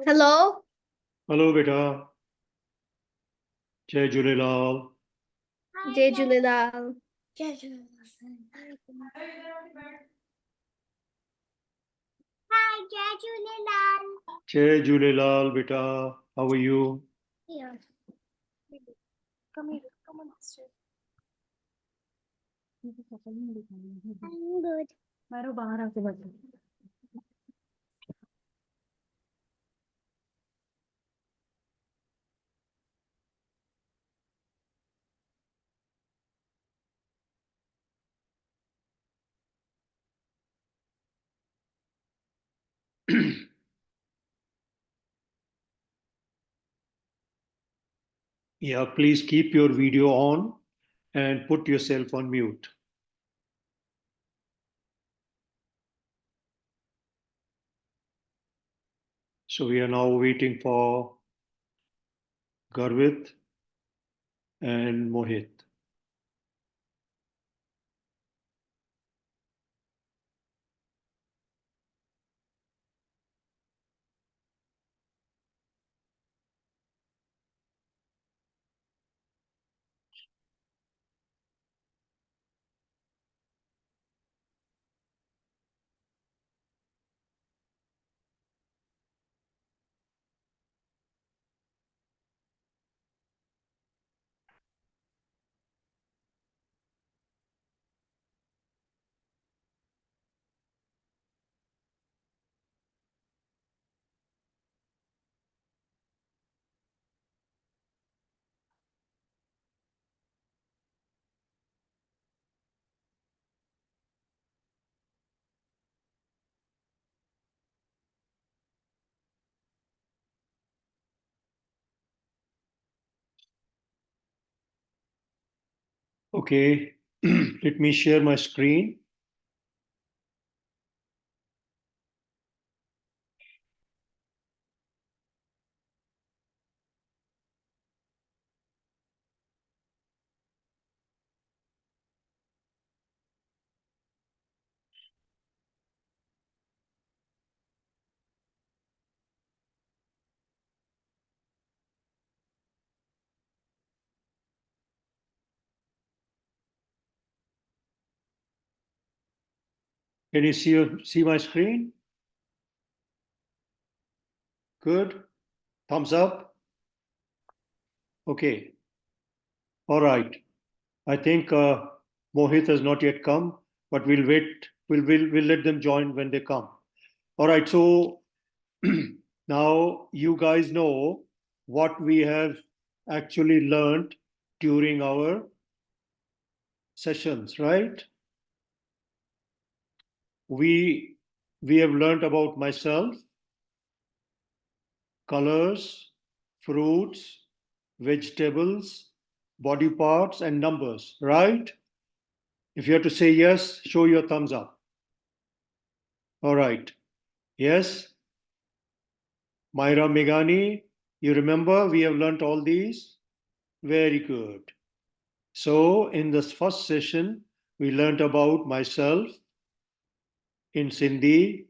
Hello. Hello, beta. Jai Julelal. Jai Julelal. Hi, Jai Julelal. Jai Julelal, beta. How are you? Yeah. Come here. Come on, sister. I'm good. मारो बाहर आके बैठो. Yeah, please keep your video on and put yourself on mute. So we are now waiting for Garvit and Mohit. Okay, let me share my screen. Can you see my screen? Good. Thumbs up. Okay. All right. I think Mohit has not yet come, but we'll wait. We'll let them join when they come. All right. So now you guys know what we have actually learned during our sessions, right? We have learned about myself, colors, fruits, vegetables, body parts, and numbers, right? If you have to say yes, show your thumbs up. All right. Yes. Myra Megani, you remember we have learnt all these? Very good. So in this first session, we learnt about myself in Sindhi,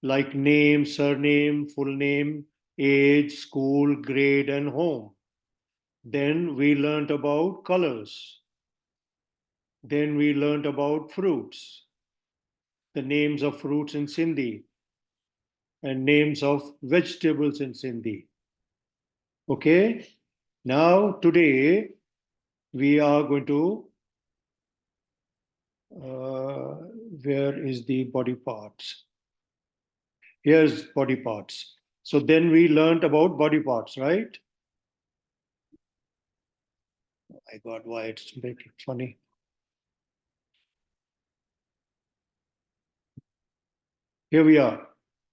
like name, surname, full name, age, school, grade, and home. Then we learnt about colors. Then we learnt about fruits, the names of fruits in Sindhi, and names of vegetables in Sindhi. Okay? Now, today, we are going to, where is the body parts? Here's body parts. So then we learned about body parts, right? Oh my God, why it's making it funny. Here we are,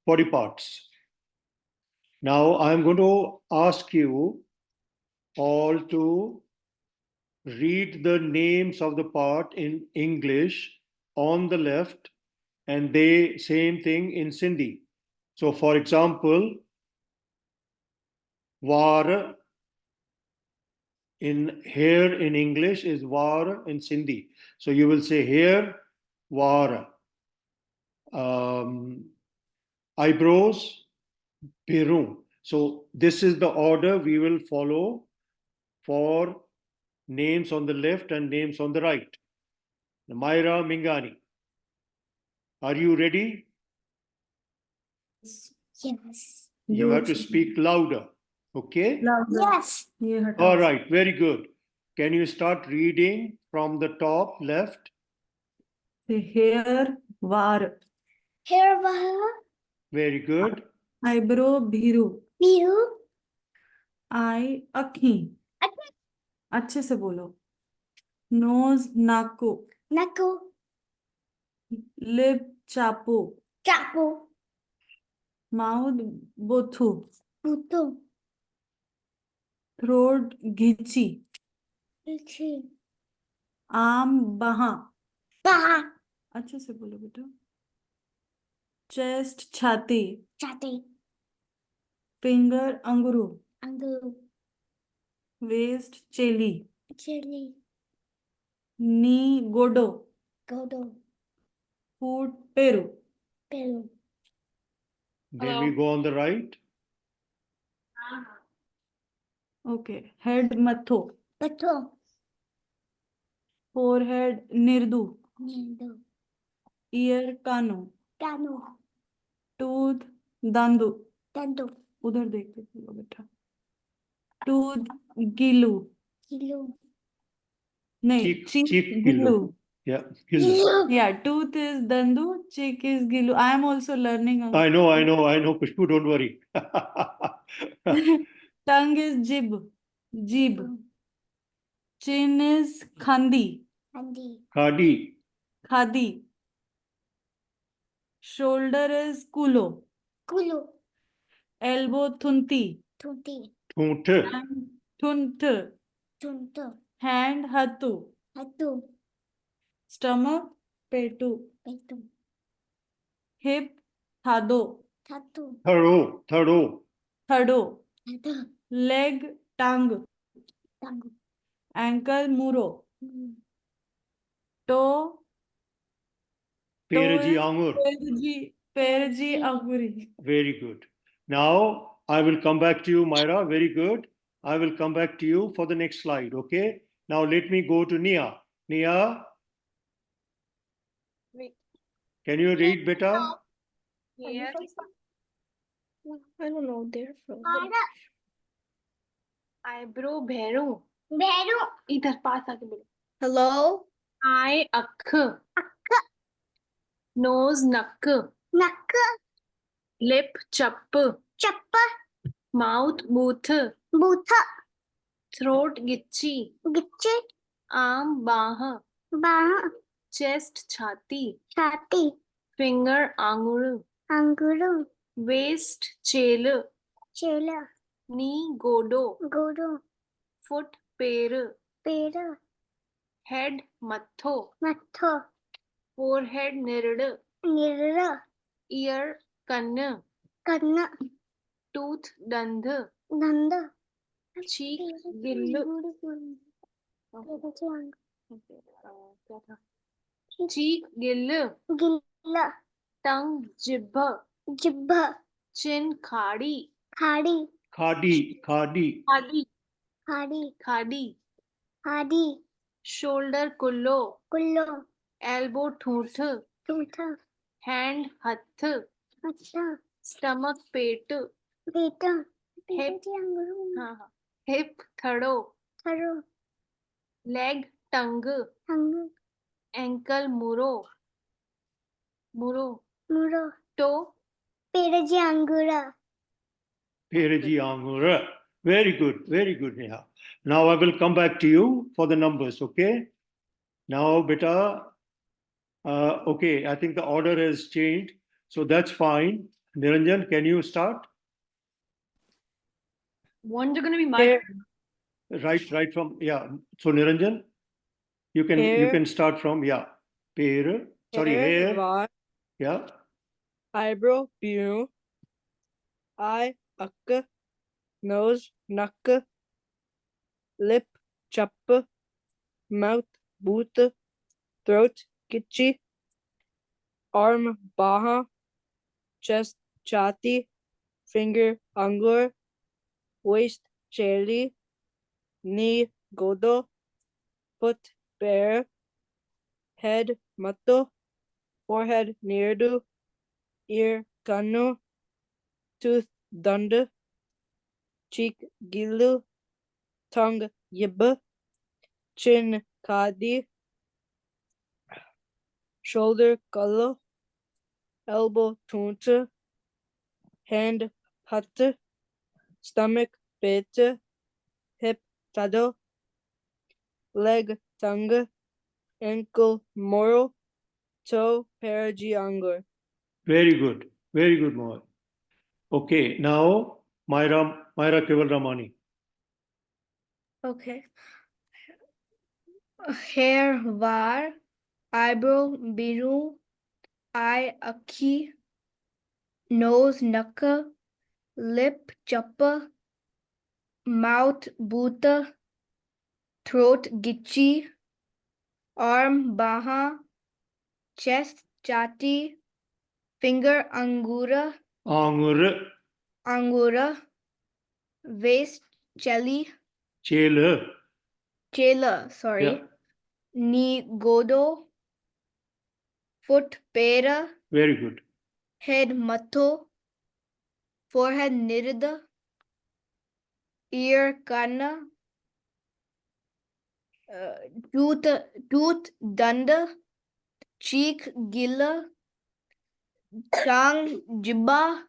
body parts. Now I'm going to ask you all to read the names of the part in English on the left, and they same thing in Sindhi. So, for example, var in hair in English is var in Sindhi. So you will say hair, var. Eyebrows, Peru. So this is the order we will follow for names on the left and names on the right. Myra Mingani, are you ready? Yes. You have to speak louder. Okay? Louder. Yes. ये हटाओ. All right, very good. Can you start reading from the top left? The hair var. Hair var. Very good. Eyebrow bhiru. Biru. Eye अखी. Akhi. अच्छे से बोलो. Nose नाको. Naku. Lip Chapo. Chapu. Mouth बोथू. Putu. Throat घिची. Ichi. आम बहा. Baha. अच्छे से बोलो बेटा. Chest छाती. Chati. Finger अंगूरू. Angu. Waist चेली. Chili. Knee गोडो. Godo. Foot पेरू. Peru. Then we go on the right. Okay. Head मथो. Pato. Forehead निर्दू. Nindo. Ear कानो. Kanu. Tooth दांदू. Tandu. उधर देख के बोलो बेटा. Tooth गिलू. Kilu. नहीं, cheek Cheek Gillu. Yeah. Gillu. Kilu. Yeah, tooth is dandu, cheek is gilu. I am also learning. I know, Kushbu, don't worry. Tongue is jib. Chin is khandi, Andi. Khadi, Shoulder is kulo. Kulu. Elbow thunti. Tunti. Thunt, And thunt. Tuntu. Hand hatu. Hatu. Stomach petu. Petu. Hip thado. Tatu. Thado, Thado. Tatu. Leg tongue. Tangu. Ankle muro. Toe Pereji is Angur. Perji Aguri. Very good. Now I will come back to you, Myra. Very good. I will come back to you for the next slide. Okay. Now let me go to Nia. Nia, Wait. can you read better? Here. I don't know. They're from eyebrow Bhairu. Beru. इधर पास आके बोलो. Hello. Eye अख. Nose नक. Nak. Lip चप. Chappa. Mouth booth. Butha. Throat गिच्ची. Gichi. आम बाह. Baha. Chest छाती. Chati. Finger आंगुर. Anguru. Waist चेल. Chela. Knee गोडो. Guru. Foot पैर. Pera. Head मत्थो. Matho. Forehead निरड़. Nira. Ear कन्न. Kanna. Tooth दंध. Nanda. Cheek गिल्ल. क्या था? Cheek गिल्ल. Gilla. Tongue जिभ. Jibba. Chin खाड़ी. Khadi. Khadi, खाड़ी. Khadi. खाड़ी. Hadi. Shoulder कुल्लो. Kullo. Elbow ठूठ. Tuta. Hand हथ. Acha. Stomach पेट. Beta. Hip. Anguru. हाँ. Hip थड़ो. Tharu. Leg tongue. Angu. Ankle मुरो. Muro. Toe Peraji angura. Pereji Angur. Very good, Neha. Now I will come back to you for the numbers, okay? Now, beta, okay, I think the order has changed, so that's fine. Niranjan, can you start? ones are going to be my Right from, yeah. So Niranjan, you Hair. can start from, yeah. Hair, hair, var, yeah. eyebrow, biru, eye, akka, nose, nakka, lip, chappa, mouth, boot, throat, kitchi, arm, baha, chest, chati, finger, angur, waist, cheli, knee, godo, foot, bear, head, matto, forehead, nirdu, ear, kannu, tooth, danda, cheek, gilu, tongue, yibba, chin, kadi, shoulder, kallo, elbow, tunta, hand, hatta, stomach, beta, hip, tado, leg, tongue, ankle, moro, toe, paragiangur. Very good. Very good, Mohan. Okay, now Myra Keval Ramani. Okay. Hair var, eyebrow biru, eye akhi, nose nakka, lip chappa, mouth bhuta, throat gichi, arm baha, chest chati, finger Angur, angura, waist cheli, chela, chela, sorry, yeah. knee godo, foot pera, Very good. head matho, forehead nirda, ear kanna, tooth danda, cheek gilla, tongue jibba,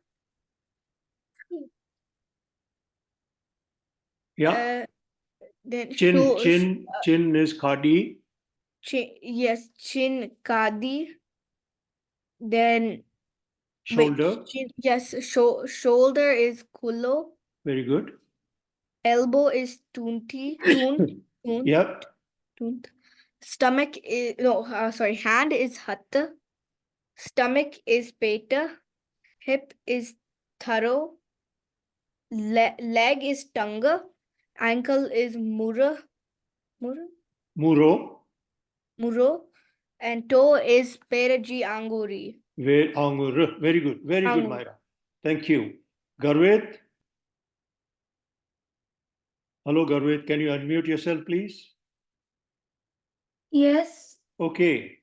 Yeah. then Chin is khadi. yes, chin kadi, then Shoulder. shoulder is kulo, Very good. elbow is tunt, Yep. stomach is hand is hatta, stomach is peta, hip is tharo, leg is tanga, ankle is mura, Muro. muro, and toe is peraji anguri. Angur. Very good. Very good, Angur. Myra. Thank you. Garvit. Hello, Garvit. Can you unmute yourself, please? Yes. Okay.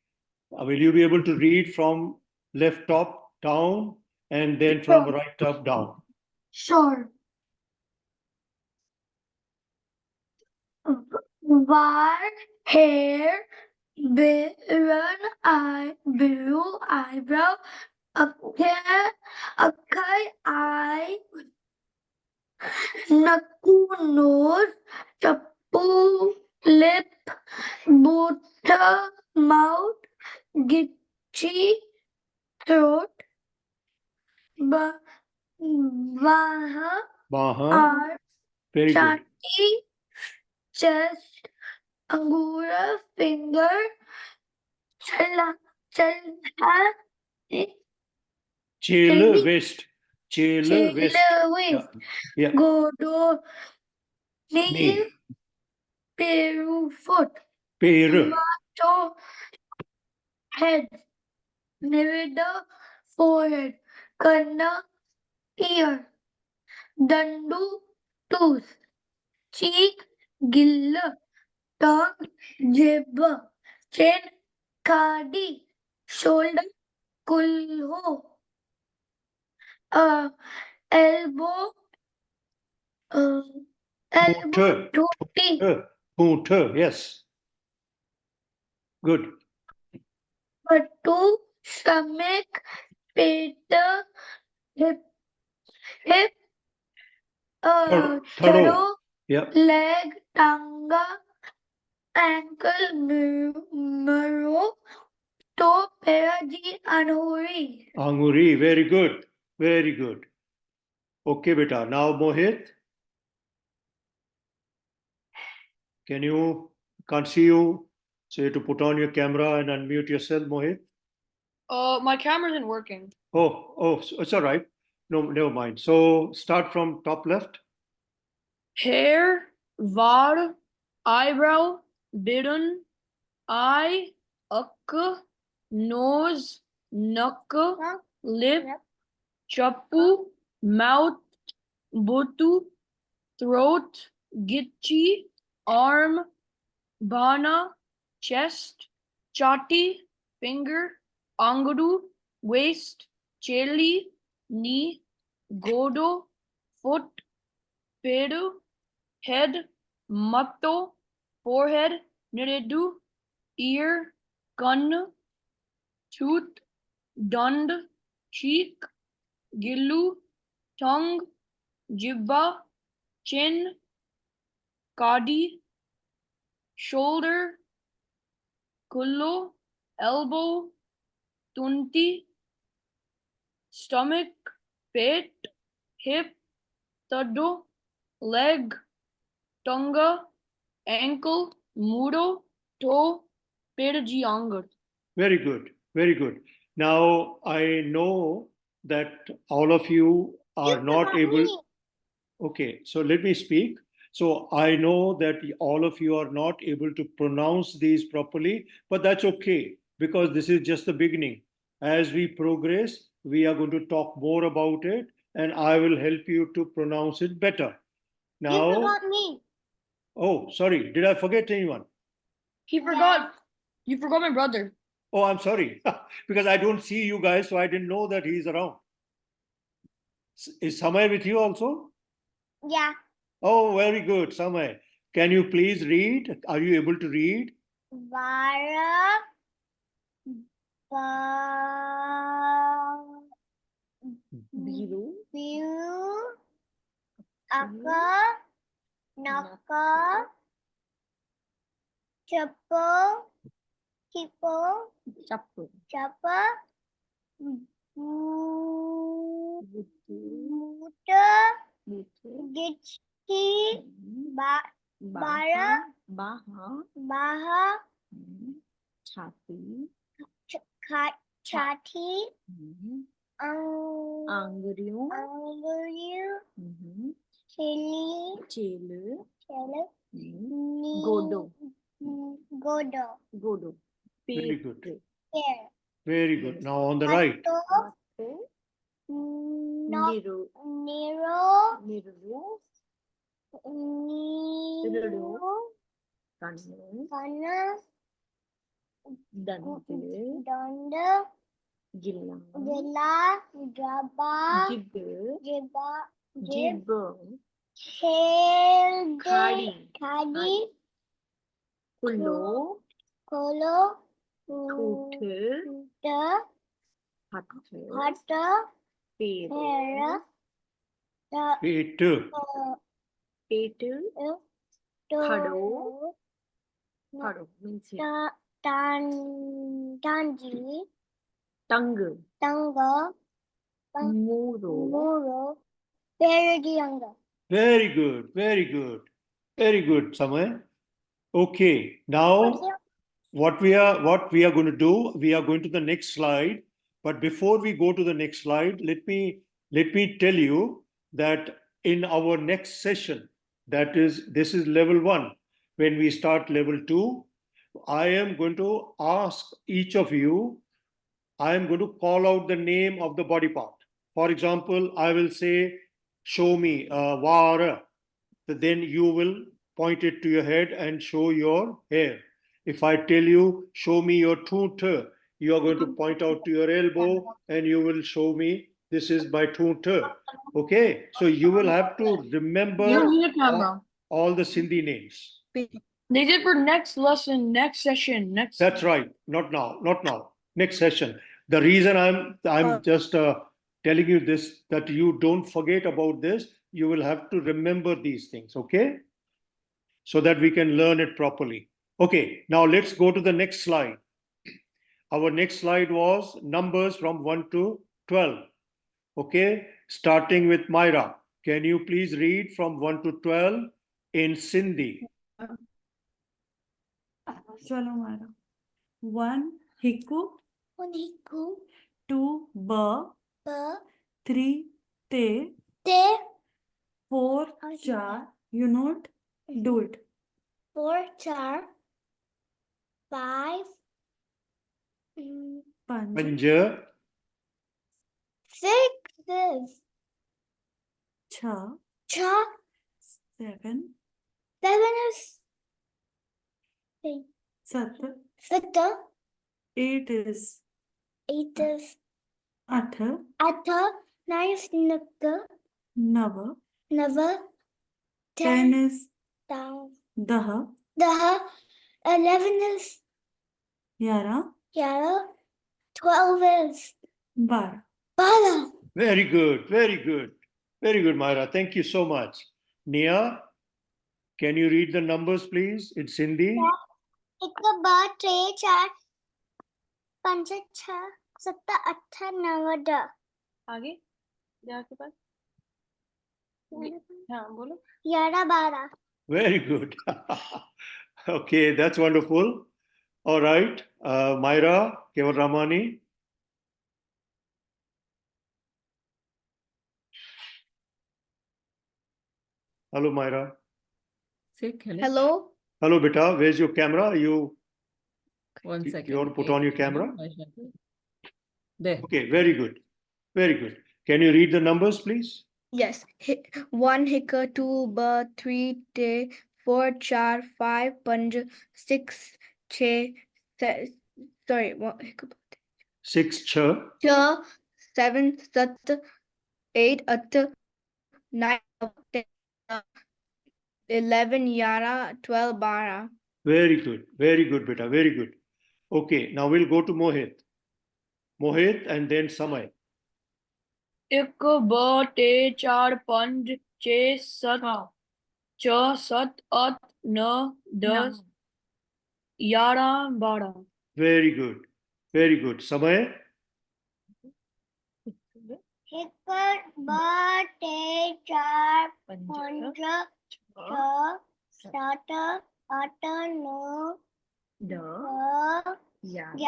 Will you be able to read from left top down and then from right top down? Sure. Var, hair, run, eye, blue, eyebrow, okay, eye, naku, nose, chapu, lip, butter, mouth, gitchi, throat, baha, Baha. arm, Very good. chati, chest, angura, finger, chala, Chela west. Chela west. waist, Yeah. godo, knee, Knee. peru, foot, Peru. mato, head, nirida, forehead, kanna, ear, dandu, tooth, cheek, gilla, tongue, jibba, chin, kadi, shoulder, kulho, elbow, elbow, tutti, Punta. Yes. Good. patu, stomach, peta, hip, Thado. thado, Yeah. leg, tanga, ankle, marrow, toe, peraji, anuri. Anguri. Very good. Very good. Okay, beta. Now Mohit. Can't see you. So you have to put on your camera and unmute yourself, Mohit. My camera isn't working. Oh, it's all right. No, never mind. So start from top left. Hair, var, eyebrow, bidun, eye, akka, nose, nakka, lip, chappu, mouth, butu, throat, gitchi, arm, bana, chest, chati, finger, angadu, waist, cheli, knee, godo, foot, pedu, head, matto, forehead, niredu, ear, gun, tooth, dund, cheek, gillu, tongue, jibba, chin, kadi, shoulder, kullo, elbow, tunti, stomach, pet, hip, taddo, leg, tonga, ankle, mudo, toe, perji angar. Very good. Very good. Now I know that all of you are not able. Okay, so let me speak. So I know that all of you are not able to pronounce these properly, but that's okay because this is just the beginning. As we progress, we are going to talk more about it and I will help you to pronounce it better. Now, me. oh, sorry, did I forget anyone? He forgot. You forgot my brother. Oh, I'm sorry because I don't see you guys, so I didn't know that he's around. Is Samay with you also? Yeah. Oh, very good, Samay. Can you please read? Are you able to read? Vara. Biru. Biru. Akka. Naka. Chapo. Tipo. Chappu. Chapa. Butu. Muta. Butu. Gitchi. Bara. Baha. Baha. Chati. Chati. Anguryu. Anguryu. Chili. Chelu. Chelu. Godo. Godo. Godo. Very good. Pear. Very good. Now on the right. Niru. Nero. Niru. Nero. Kannu. Kana. Dandu. Donda. Gilla. Gila. Jabba. Jibbu. Jibba. Jibbu. Held. Khadi. Khadi. Kullo. Kolo. Tutu. Tuta. Hattu. Hata. Peru. Hera. Eight. Petu. Khado. Khado means Tanji. Tangu. Tanga. Muro. Muro. Peredianga. Very good. Very good. Very good, Samay. Okay. Now what we are going to do, we are going to the next slide. But before we go to the next slide, let me tell you that in our next session, this is level 1. When we start level 2, I am going to ask each of you, I am going to call out the name of the body part. For example, I will say, show me vara. Then you will point it to your head and show your hair. If I tell you, show me your tooth, you are going to point out to your elbow and you will show me, this is my tooth. Okay, so you will have to remember You don't need a camera. all the Sindhi names. They did for next lesson, next session, next. That's right. Not now. Next session. The reason I'm just telling you this, that you don't forget about this, you will have to remember these things, okay? So that we can learn it properly. Okay, now let's go to the next slide. Our next slide was numbers from 1 to 12. Okay, starting with Myra. Can you please read from 1 to 12 in Sindhi? चलो मारा 1 हिकु Uniku. 2 ब Ba. 3 te Te. 4 4 you note do it 4 char. 5. 5 Panja. 6 is 6 cha. 7 7 is 7 Sita. 8 is 8 is 8 Atha. 9 is Nukka. 9 Nava. 10 is Down. 10 Daha. 11 is 11 Yara. 12 is 12 Bala. Very good, very good. Very good, Myra. Thank you so much. Nia, can you read the numbers, please? It's Sindhi. एक बार 3 4 5 6 7 8 9 10 आगे यहाँ के पास हाँ बोलो 11 12 Very good. Okay, that's wonderful. All right. Myra, Keval Ramani. Hello, Myra. Hello. Hello, beta. Where's your camera? You 1 second. you want to put on your camera? There. Okay, very good. Very good. Can you read the numbers, please? Yes. 1 hika 2 ba 3 te 4 char 5 5 6 6 sorry 1 hika 6 cha. 7 7 8 8 9 10 11 11 12 12 Very good. Very good, beta. Very good. Okay, now we'll go to Mohit. Mohit and then Samay. 1 2 3 4 5 6 7 6 7 8 9 10 11 12 Very good. Very good. Samay. एक बार 3 4 5 6 7 8 9 10 11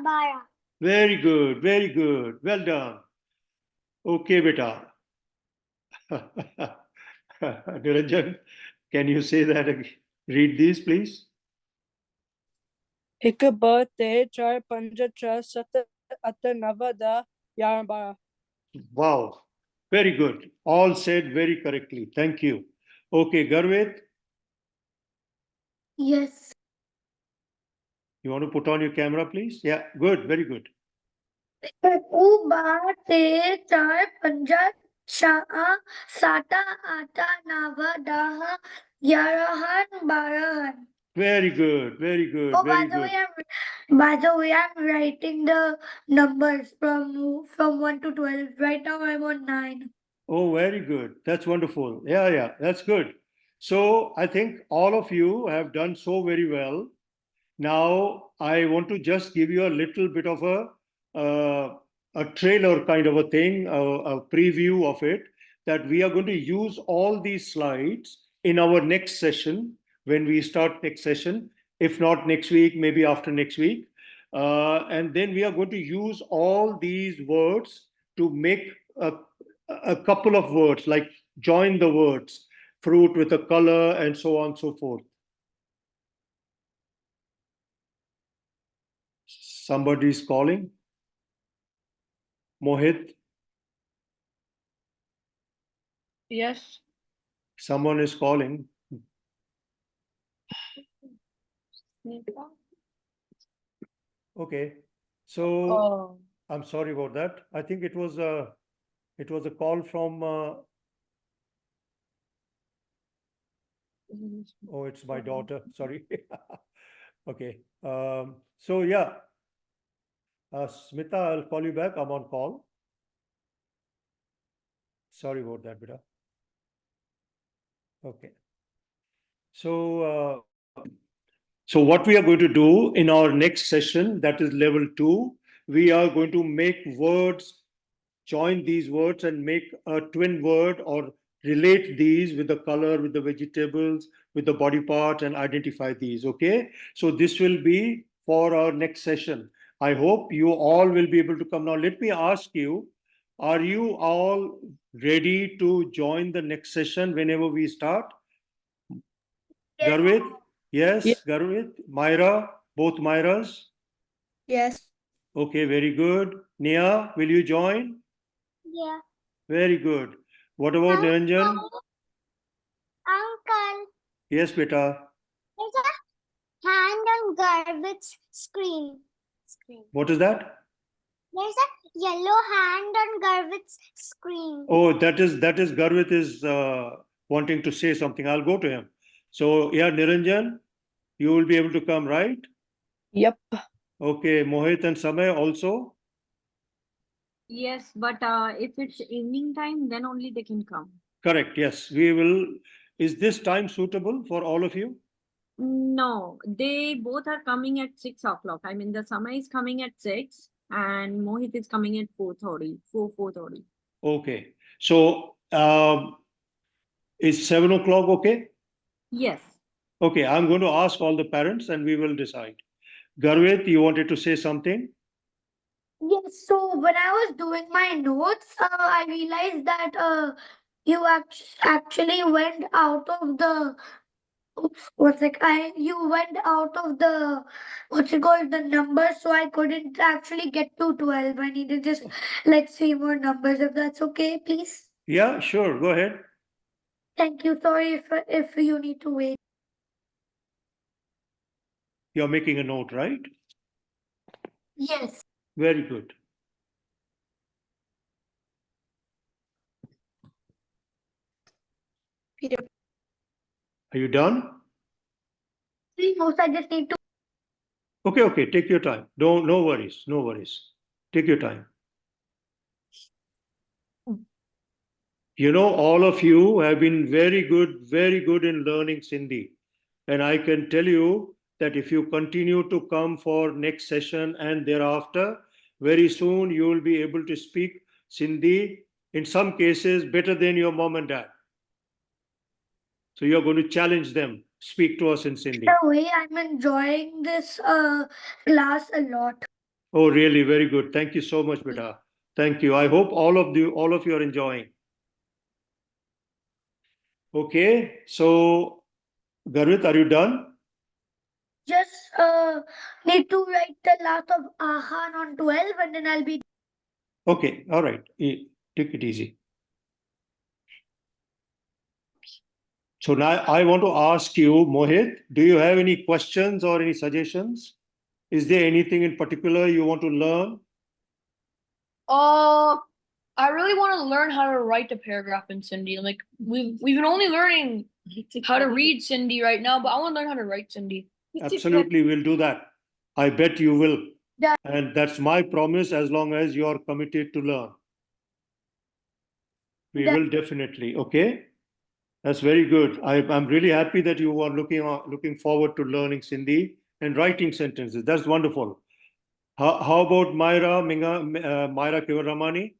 12 Very good. Very good. Well done. Okay, beta. Niranjan, can you say that again? Read these, please. 1 2 3 4 5 6 7 8 9 10 11 12 Wow. Very good. All said very correctly. Thank you. Okay, Garvit, yes you want to put on your camera, please? Yeah, good. Very good. 1 bar 3 4 5 6 7 8 9 10 11 12 Very good. Very good. Oh, Very good. by the way, I'm writing the numbers from 1 to 12. Right now, I'm on 9. Oh, very good. That's wonderful. Yeah, yeah, that's good. So I think all of you have done so very well. Now I want to just give you a little bit of a trailer kind of a thing, a preview of it, that we are going to use all these slides in our next session when we start next session. If not next week, maybe after next week. And then we are going to use all these words to make a couple of words, like join the words, fruit with a color and so on and so forth. Somebody's calling. Mohit, yes someone is calling. Okay. So oh I'm sorry about that. I think it was a call from oh, it's my daughter. Sorry. Okay. So yeah. Smita, I'll call you back. I'm on call. Sorry about that, beta. Okay. So so what we are going to do in our next session, that is level 2, we are going to make words, join these words and make a twin word or relate these with the color, with the vegetables, with the body part, and identify these. Okay. So this will be for our next session. I hope you all will be able to come. Now, let me ask you, are you all ready to join the next session whenever we start? Yes. Garvit? Yes, Yeah. Garvit. Myra? Both Myras? Yes. Okay, very good. Nia, will you join? Yeah. Very good. What about Niranjan? Uncle, Yes, beta. there's a hand on Garvit's screen. What is that? There's a yellow hand on Garvit's screen. Oh, that is Garvit is wanting to say something. I'll go to him. So yeah, Niranjan, you will be able to come, right? Yep. Okay, Mohit and Samay also. Yes, but if it's evening time, then only they can come. Correct. Yes, we will. Is this time suitable for all of you? No, they both are coming at 6 o'clock. I mean, the summer is coming at 6 and Mohit is coming at 4:30, 4:30. Okay. So is 7 o'clock okay? Yes. Okay, I'm going to ask all the parents and we will decide. Garvit, you wanted to say something? Yes, so when I was doing my notes, I realized that you actually went out of the oops, what's like you went out of the what's it called the number, so I couldn't actually get to 12. I needed just like 3 more numbers, if that's okay, please. Yeah, sure. Go ahead. Thank you. Sorry if you need to wait. You're making a note, right? Yes. Very good. Peter. Are you done? 3 notes. I just need to. Okay, okay. Take your time. No worries. No worries. Take your time. You know, all of you have been very good in learning Sindhi. And I can tell you that if you continue to come for next session and thereafter, very soon you will be able to speak Sindhi, in some cases, better than your mom and dad. So you're going to challenge them. Speak to us in Sindhi. The way I'm enjoying this class a lot. Oh, really? Very good. Thank you so much, beta. Thank you. I hope all of you are enjoying. Okay. So, Garvit, are you done? Just need to write the last of Ahan on 12 and then I'll be. Okay. All right. Take it easy. So now I want to ask you, Mohit, do you have any questions or any suggestions? Is there anything in particular you want to learn? I really want to learn how to write a paragraph in Sindhi. Like we've been only learning how to read Sindhi right now, but I want to learn how to write Sindhi. Absolutely, we'll do that. I bet you will. Yeah. And that's my promise as long as you are committed to learn. We Yeah. will definitely. Okay. That's very good. I'm really happy that you are looking forward to learning Sindhi and writing sentences. That's wonderful. How about Myra Kivaramani?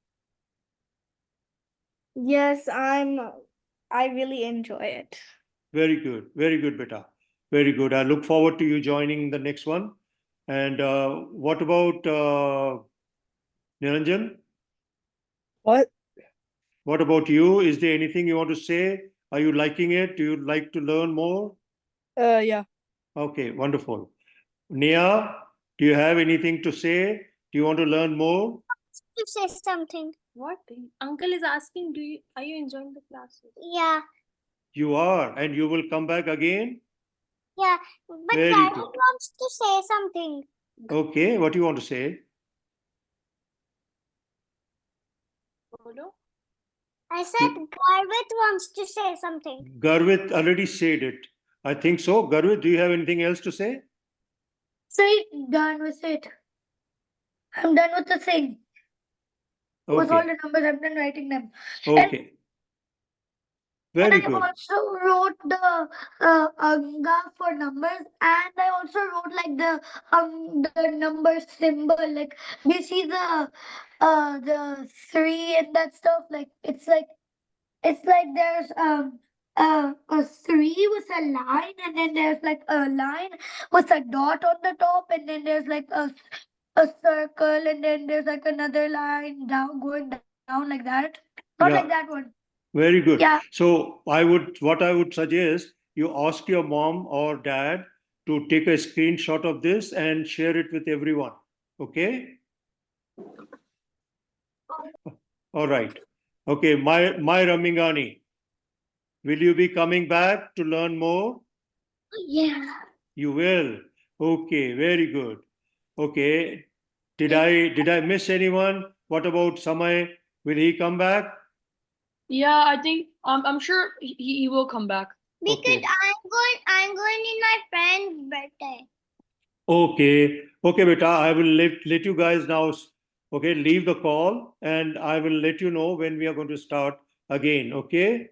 Yes, I really enjoy it. Very good, beta. Very good. I look forward to you joining the next one. And what about Niranjan? What? What about you? Is there anything you want to say? Are you liking it? Do you like to learn more? Yeah. Okay, wonderful. Nia, do you have anything to say? Do you want to learn more? To say something. What? Uncle is asking, are you enjoying the classes? Yeah. You are, and you will come back again? Yeah. But Very Garvit good. wants to say something. Okay, what do you want to say? Bolo? I said Garvit wants to say something. Garvit already said it. I think so. Garvit, do you have anything else to say? Say done with it. I'm done with the thing. With all Okay, the numbers, I'm done writing them. okay. Very And I good. also wrote the anga for numbers, and I also wrote like the number symbol. Like you see the 3 and that stuff. Like it's like it's like there's a three with a line, and then there's like a line with a dot on the top, and then there's like a circle, and then there's like another line down going down like that. Not like Yeah. that one. Very good. Yeah. So what I would suggest, you ask your mom or dad to take a screenshot of this and share it with everyone. Okay? All right. Okay, my Ramingani, will you be coming back to learn more? Yeah. You will. Okay, very good. Okay. Did I miss anyone? What about Samay? Will he come back? Yeah, I think I'm sure he will come back. Because Okay. I'm going in my friend's birthday. Okay. Okay, beta. I will let you guys now. Okay, leave the call and I will let you know when we are going to start again. Okay.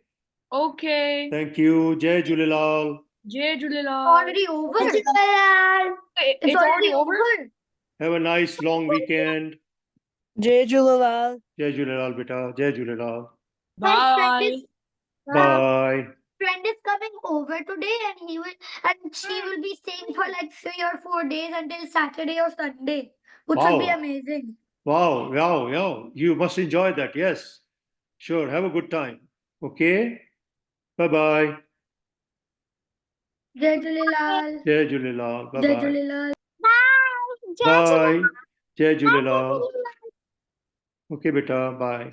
Okay. Thank you. Jai Julilal. Jai Julilal. Already over. It's already over? Have a nice long weekend. Jai Julilal. Jai Julilal, beta. Jai Julilal. Bye. Bye. Friend is coming over today, and she will be staying for like 3 or 4 days until Saturday or Sunday, which will be Wow. amazing. Wow. Wow. Wow. You must enjoy that. Yes. Sure. Have a good time. Okay. Bye bye. Jai Julilal. Jai Julilal. Bye Jai bye. Julilal. Bye. Jai Julilal. Okay, beta. Bye.